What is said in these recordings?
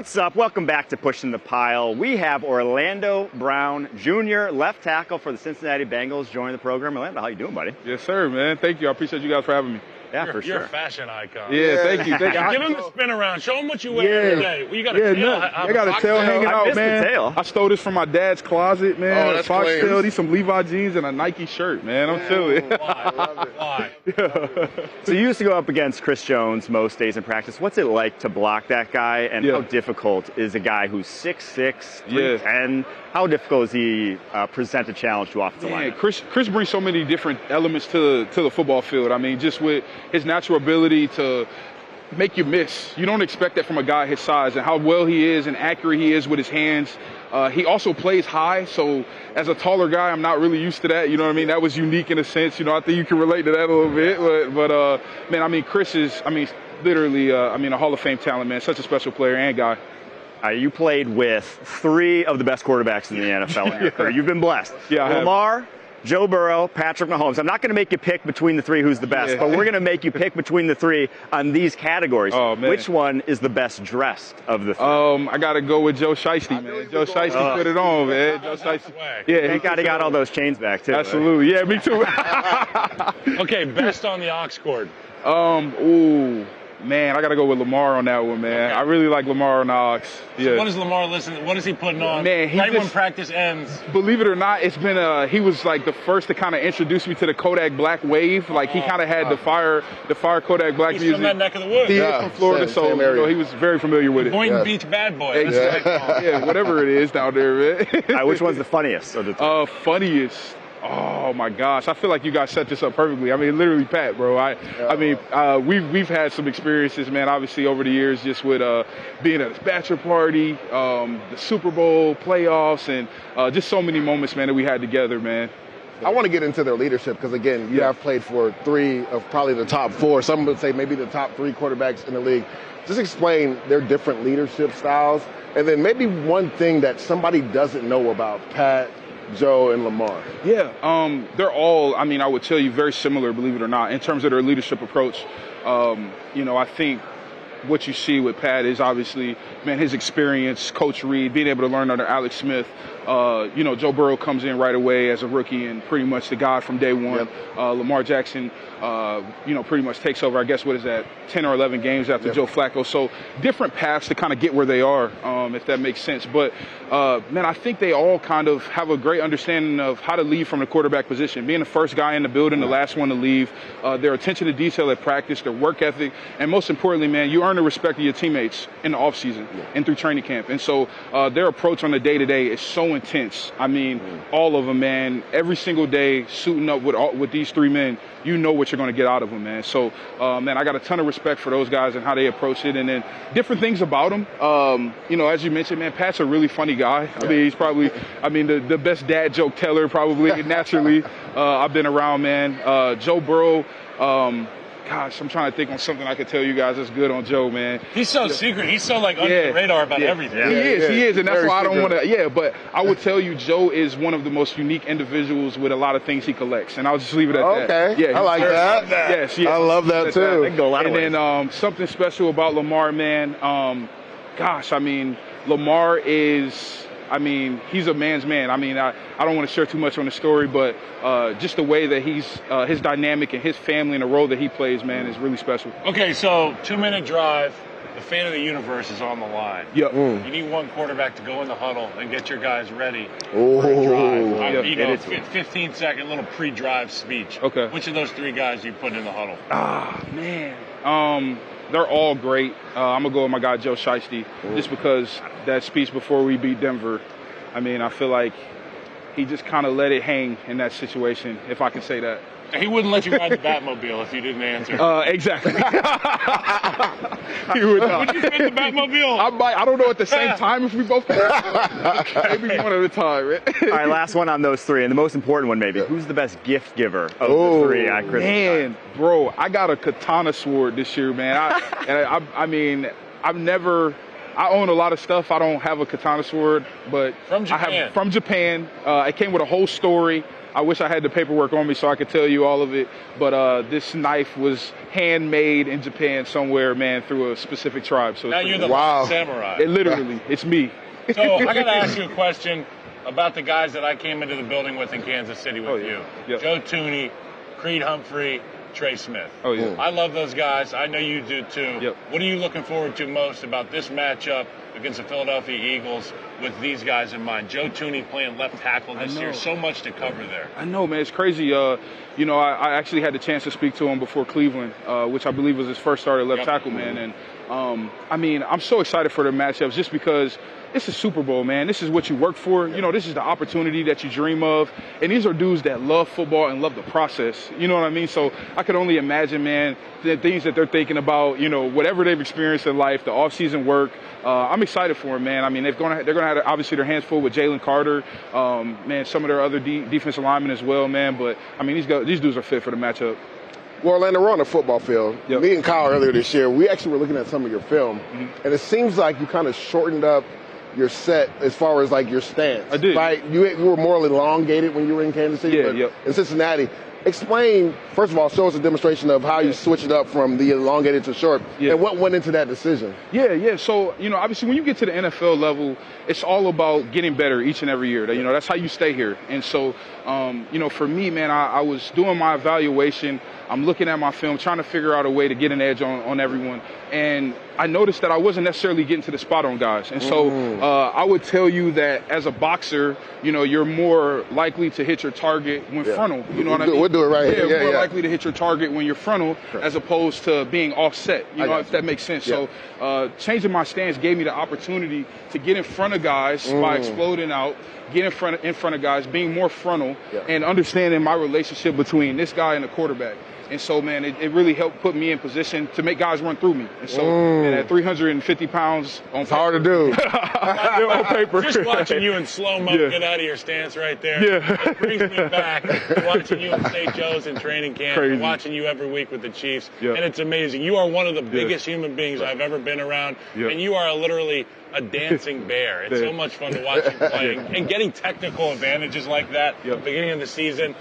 What's up? Welcome back to Pushing the Pile. We have Orlando Brown Jr., left tackle for the Cincinnati Bengals, joining the program. Orlando, how you doing, buddy? Yes, sir, man. Thank you. I appreciate you guys for having me. Yeah, for sure. You're a fashion icon. Yeah, thank you. Give him the spin around. Show him what you wear every day. Well, you got a tail. I got a tail hanging I out, missed man. the tail. I stole this from my dad's closet, man. Oh, that's Fox clean. tail, these some Levi jeans and a Nike shirt, man. I'm chilling. Why? So you used to go up against Chris Jones most days in practice. What's it like to block that guy, and how difficult is a guy who's 6'6", 310? How difficult is he present a challenge to offensive line? Chris brings so many different elements to the football field. I mean, just with his natural ability to make you miss. You don't expect that from a guy his size, and how well he is and accurate he is with his hands. He also plays high, so as a taller guy, I'm not really used to that. You know what I mean? That was unique in a sense. You know, I think you can relate to that a little bit. But man, I mean, Chris is, literally, a Hall of Fame talent, man. Such a special player and guy. You played with 3 of the best quarterbacks in the NFL in your career. You've been blessed. Yeah, Lamar, Joe Burrow, Patrick Mahomes. I'm not going to make you pick between the 3 who's the best, but we're going to make you pick between the 3 on these categories. Oh, man. Which one is the best dressed of the 3? I got to go with Joe Shiesty, man. Joe Shiesty put it on, man. Joe Shiesty. Yeah, Thank God he got all those chains back, too. Absolutely. Yeah, me too. Okay, best on the aux cord. Man, I got to go with Lamar on that one, man. Okay. I really like Lamar on the aux. Yeah. So what is Lamar listening? What is he putting on? Man, when practice ends. Believe it or not, it's been he was like the first to kind of introduce me to the Kodak Black wave. Like he kind of had the fire Kodak Black He's music. from that neck of the woods. He is from Florida, same area. he was very familiar with it. Boynton Beach bad boy. Exactly. Yeah, whatever it is down there, man. Which one's the funniest of the 3? Funniest. Oh my gosh, I feel like you guys set this up perfectly. I mean, literally, Pat, bro. We've had some experiences, man. Obviously, over the years, just with being at a bachelor party, the Super Bowl playoffs, and just so many moments, man, that we had together, man. I want to get into their leadership because, again, you have played for 3 of probably the top 4. Some would say maybe the top 3 quarterbacks in the league. Just explain their different leadership styles, and then maybe one thing that somebody doesn't know about Pat, Joe, and Lamar. Yeah, they're all, I would tell you, very similar, believe it or not, in terms of their leadership approach. I think what you see with Pat is obviously, man, his experience, Coach Reed, being able to learn under Alex Smith. Joe Burrow comes in right away as a rookie and pretty much the guy from day one. Lamar Jackson, pretty much takes over, I guess, 10 or 11 games after Joe Flacco. So different paths to kind of get where they are, if that makes sense. But, man, I think they all kind of have a great understanding of how to lead from the quarterback position. Being the first guy in the building, the last one to leave, their attention to detail at practice, their work ethic, and most importantly, man, you earn the respect of your teammates in the offseason and through training camp. And so their approach on the day-to-day is so intense. All of them, man, every single day suiting up with these 3 men, you know what you're going to get out of them, man. So, man, I got a ton of respect for those guys and how they approach it. And then different things about them. As you mentioned, man, Pat's a really funny guy. He's probably, the best dad joke teller probably naturally. I've been around, man. Joe Burrow, gosh, I'm trying to think on something I could tell you guys that's good on Joe, man. He's so secret. He's so under the radar about everything. He is, and that's why I don't want to. Yeah, but I would tell you, Joe is one of the most unique individuals with a lot of things he collects, and I'll just leave it at that. Okay, yeah, I like that. Yes, I love that too. That can go a lot of ways. Then something special about Lamar, man. Lamar is. He's a man's man. I don't want to share too much on the story, but just the way that his dynamic and his family and the role that he plays, man, is really special. Okay, so 2-minute drive. The fate of the universe is on the line. Yep. You need one quarterback to go in the huddle and get your guys ready for a drive. 15-second little pre-drive speech. Okay. Which of those 3 guys you put in the huddle? Man. They're all great. I'm going to go with my guy, Joe Shiesty, just because that speech before we beat Denver, I feel like he just kind of let it hang in that situation, if I can say that. He wouldn't let you ride the Batmobile if you didn't answer. Exactly. He would not. Would you fit the Batmobile? I don't know at the same time if we both can. Maybe one at a time. Right? All right, last one on those 3, and the most important one maybe. Who's the best gift giver of the 3 at Christmas time? Bro, I got a katana sword this year, man. I own a lot of stuff. I don't have a katana sword, but from Japan. From Japan. It came with a whole story. I wish I had the paperwork on me so I could tell you all of it. But this knife was handmade in Japan somewhere, man, through a specific tribe. So now you're the last samurai. It's me. So I got to ask you a question about the guys that I came into the building with in Kansas City with you. Yep. Joe Thuney, Creed Humphrey, Trey Smith. Oh, yeah. I love those guys. I know you do too. Yep. What are you looking forward to most about this matchup against the Philadelphia Eagles with these guys in mind? Joe Thuney playing left tackle this year. So much to cover there. I know, man. It's crazy. I actually had the chance to speak to him before Cleveland, which I believe was his first start at left tackle, man. And, I'm so excited for the matchups just because it's a Super Bowl, man. This is what you work for. You know, this is the opportunity that you dream of. And these are dudes that love football and love the process. You know what I mean? So I could only imagine, man, the things that they're thinking about, whatever they've experienced in life, the off-season work. I'm excited for them, man. I mean, they're going to have, obviously, their hands full with Jalen Carter, man, some of their other defensive linemen as well, man. But, I mean, these dudes are fit for the matchup. Well, Orlando, we're on the football field. Yep. Me and Kyle earlier this year, we actually were looking at some of your film, and it seems like you kind of shortened up your set as far as like your stance. I did. Right? You were more elongated when you were in Kansas City, but in Cincinnati. Explain, first of all, show us a demonstration of how you switched it up from the elongated to short, and what went into that decision. Yeah. So, obviously when you get to the NFL level, it's all about getting better each and every year. That's how you stay here. And so, for me, man, I was doing my evaluation. I'm looking at my film, trying to figure out a way to get an edge on everyone. And I noticed that I wasn't necessarily getting to the spot on guys. And so I would tell you that as a boxer, you're more likely to hit your target when frontal. You know what I mean? We'll do it right here. More likely to hit your target when you're frontal as opposed to being offset, if that makes sense. So changing my stance gave me the opportunity to get in front of guys by exploding out, get in front of guys, being more frontal, and understanding my relationship between this guy and the quarterback. And so, man, it really helped put me in position to make guys run through me. And so, and at 350 pounds on paper. It's hard to do. On paper. Just watching you in slow-mo get out of your stance right there. It brings me back to watching you in St. Joe's in training camp, and watching you every week with the Chiefs. And it's amazing. You are one of the biggest human beings I've ever been around, and you are literally a dancing bear. It's so much fun to watch you play. And getting technical advantages like that at the beginning of the season,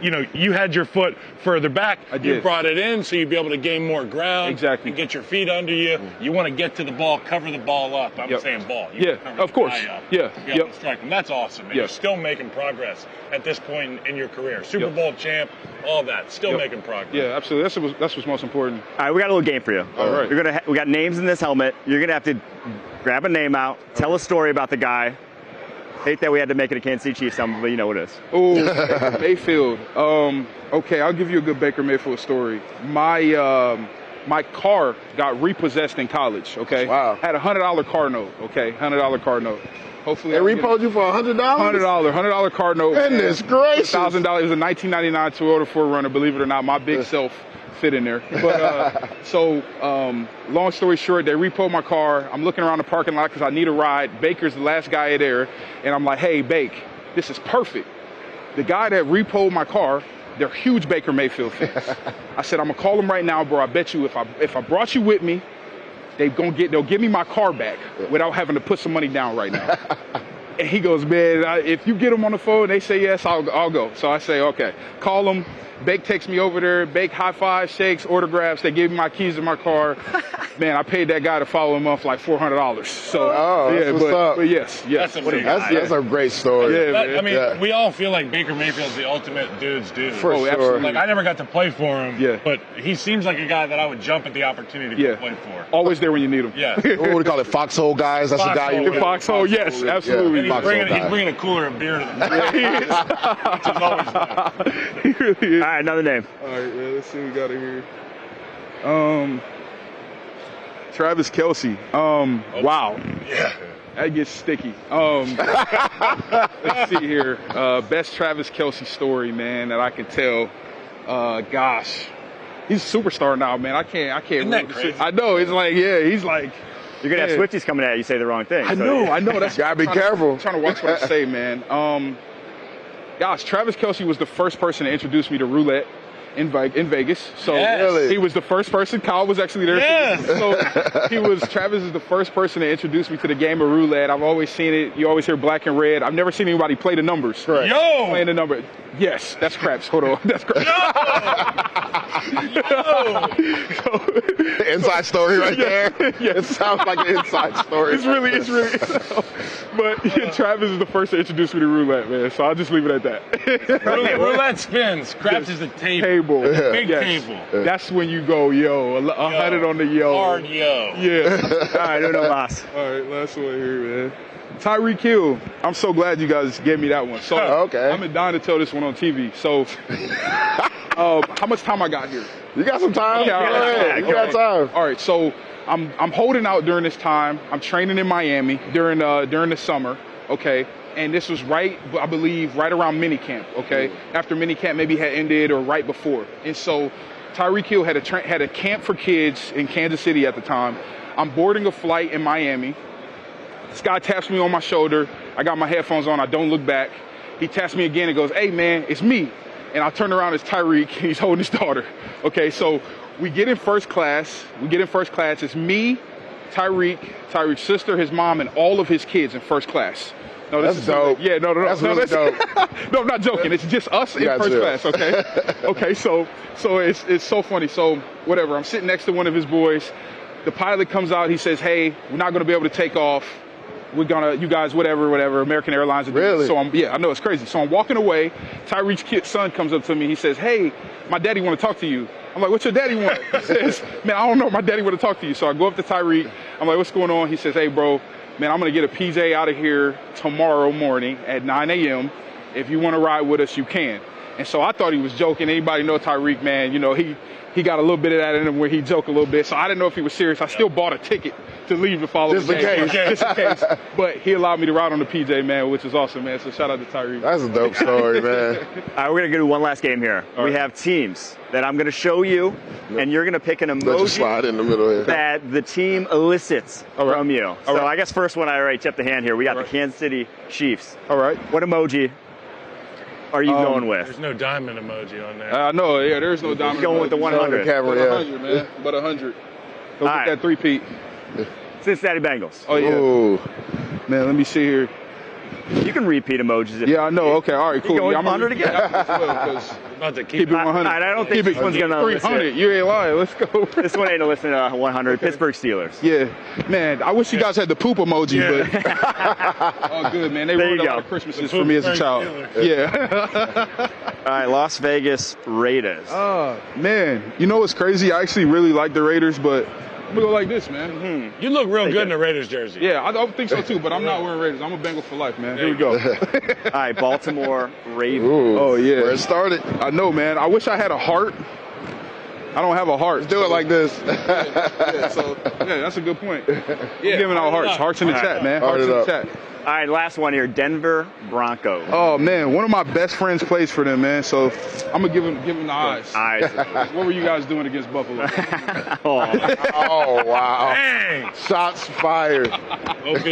you had your foot further back. You brought it in so you'd be able to gain more ground and get your feet under you. You want to get to the ball, cover the ball up. I'm saying ball. Of course. Be able to strike them. That's awesome. And you're still making progress at this point in your career. Super Bowl champ, all that. Still making progress. Yeah, absolutely. That's what's most important. All right, we got a little game for you. All right. We got names in this helmet. You're going to have to grab a name out, tell a story about the guy. Hate that we had to make it a Kansas City Chiefs helmet, but you know what it is. Oh, Mayfield. Okay, I'll give you a good Baker Mayfield story. My car got repossessed in college, okay? Wow. Had a $100 car note, okay? $100 car note. Hopefully, they repoed you for $100? $100 car note. Goodness gracious. $1,000. It was a 1999 Toyota 4Runner, believe it or not. My big self fit in there. But long story short, they repoed my car. I'm looking around the parking lot because I need a ride. Baker's the last guy there, and I'm like, "Hey, Bake, this is perfect." The guy that repoed my car, they're huge Baker Mayfield fans. I said, "I'm gonna call him right now, bro. I bet you if I brought you with me, they'll give me my car back without having to put some money down right now." And he goes, "Man, if you get them on the phone, they say yes, I'll go." So I say, "Okay." Call them. Bake takes me over there. Bake high five, shakes, autographs. They give me my keys to my car. Man, I paid that guy to follow him up like $400. So but yes. That's a great story. We all feel like Baker Mayfield's the ultimate dude's dude. For sure. Absolutely. Like I never got to play for him, but he seems like a guy that I would jump at the opportunity to play for. Always there when you need him. Yeah. What do we call it? Foxhole guys. That's the guy you. Foxhole. Yes, absolutely. He's bringing a cooler of beer to the He really is. All right, another name. All right, let's see what we got here. Travis Kelce. Wow. Yeah. That gets sticky. Let's see here. Best Travis Kelce story, man, that I can tell. Gosh. He's a superstar now, man. I can't. Isn't that crazy? I know. It's like, he's like. You're going to have Swifties coming at you, say the wrong thing. I know. That's gotta be careful. I'm trying to watch what I say, man. Gosh, Travis Kelce was the first person to introduce me to roulette. in Vegas. So Yes. he was the first person. Kyle was actually there. Yes. So Travis is the first person to introduce me to the game of roulette. I've always seen it. You always hear black and red. I've never seen anybody play the numbers. Correct. Yo! Playing the number. Yes, that's craps. Hold on. That's craps. Inside story right there. Yeah. It sounds like an inside story. It's really. But Travis is the first to introduce me to roulette, man. So I'll just leave it at that. Roulette spins. Craps is the table. Big table. That's when you go, yo, 100 on the yo. Hard yo. Yeah. All right, no loss. All right, last one here, man. Tyreek Hill. I'm so glad you guys gave me that one. So Okay. I'm dying to tell this one on TV. So how much time I got here? You got some time? Yeah, Go ahead. You got time. All right, so I'm holding out during this time. I'm training in Miami during the summer, okay? And this was I believe, right around minicamp, okay? After minicamp maybe had ended or right before. And so Tyreek Hill had a camp for kids in Kansas City at the time. I'm boarding a flight in Miami. This guy taps me on my shoulder. I got my headphones on. I don't look back. He taps me again and goes, "Hey, man, it's me." And I turn around, it's Tyreek. He's holding his daughter. Okay, so we get in first class. It's me, Tyreek's sister, his mom, and all of his kids in first class. No, That's dope. Yeah, no. That's really dope. No, I'm not joking. It's just us in first class, okay? Okay, so it's so funny. So whatever, I'm sitting next to one of his boys. The pilot comes out. He says, "Hey, we're not going to be able to take off. You guys, whatever, American Airlines are doing." Really? So I know it's crazy. So I'm walking away. Tyreek's son comes up to me. He says, "Hey, my daddy want to talk to you." I'm like, "What's your daddy want?" He says, "Man, I don't know. My daddy want to talk to you." So I go up to Tyreek. I'm like, "What's going on?" He says, "Hey, bro, man, I'm going to get a PJ out of here tomorrow morning at 9 a.m. If you want to ride with us, you can." And so I thought he was joking. Anybody know Tyreek, man, you know, he got a little bit of that in him where he joked a little bit. So I didn't know if he was serious. I still bought a ticket to leave to follow Just the game. in case. Just in case. But he allowed me to ride on the PJ, man, which is awesome, man. So shout out to Tyreek. That's a dope story, man. All right, we're going to do one last game here. All we right. have teams that I'm going to show you, and you're going to pick an Let you emoji slide in the middle here. that the team elicits right. from you. So right. I guess first one I already tipped the hand here. We got the Kansas City Chiefs. All right. What emoji are you going with? There's no diamond emoji on there. No, yeah, there's no diamond. Going with the emoji. 100. Camera, But yeah. 100, man. But 100. Go All get right. that three-peat. Cincinnati Bengals. Oh, yeah. Ooh. Man, let me see here. You can repeat emojis. If Yeah, I know. Okay, all right, cool. going Yeah, I'm 100 again? About to Keep it 100. I don't think Keep this it one's going to 300. You ain't lying. Let's go. This one ain't to listen to 100. Pittsburgh Steelers. Yeah, man. I wish you guys had the poop emoji, but oh, good, man. They There ruined you a lot go. of Christmases for me as a child. Yeah. All right, Las Vegas Raiders. Man, you know what's crazy? I actually really like the Raiders, but I'm gonna go like this, man. You look real good in a Raiders jersey. Yeah, I don't think so too, but I'm not wearing Raiders. I'm a Bengal for life, man. Here we go. All right, Baltimore Ravens. Ooh. Oh, yeah. Where it started. I know, man. I wish I had a heart. I don't have a heart. Do it like this. Yeah, so yeah, that's a good point. Yeah, giving out hearts. Hearts in the chat, man. Heart Hearts it in the up. chat. All right, last one here. Denver Broncos. Oh man, one of my best friends plays for them, man. So I'm gonna give him the eyes. Eyes. What were you guys doing against Buffalo? Oh. Oh, wow. Dang! Shots fired. OB.